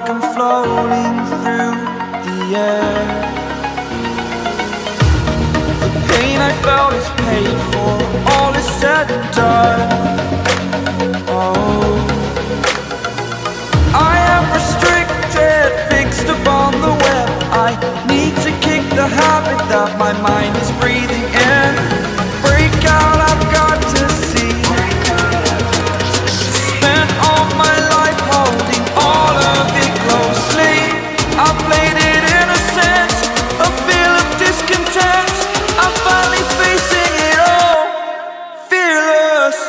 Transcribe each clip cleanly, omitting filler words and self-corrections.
like I'm floating through the air. The pain I felt is paid for, all is said and done. Oh, I am restricted, fixed upon the web. I need to kick the habit that my mind is breathing in. Break out, I've got to see. Spent all my life holding all of it closely. I played it innocent, a feel of discontent. I'm finally facing it all, fearless.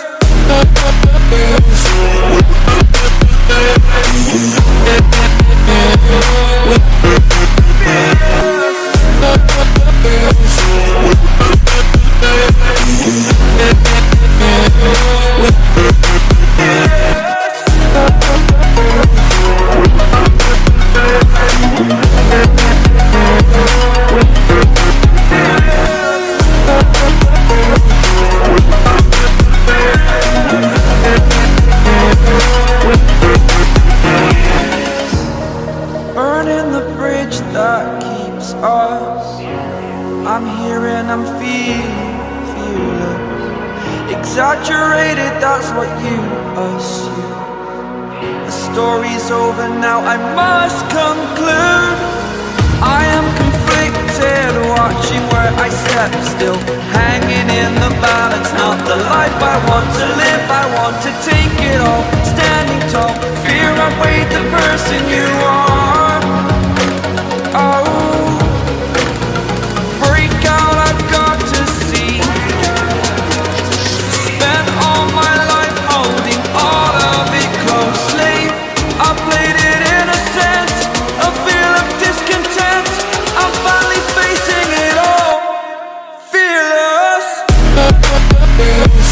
Burning the bridge that keeps us. I'm here and I'm feeling fearless. Exaggerated, that's what you assume. The story's over now, I must conclude. I am conflicted, watching where I step still, hanging in the balance. Not the life I want to live, I want to take it all. Standing tall, fear outweighed the person you are. Oh, break out, I've got to see. Spent all my life holding all of it closely. I played it innocent, a feel of discontent. I'm finally facing it all, fearless. Fearless.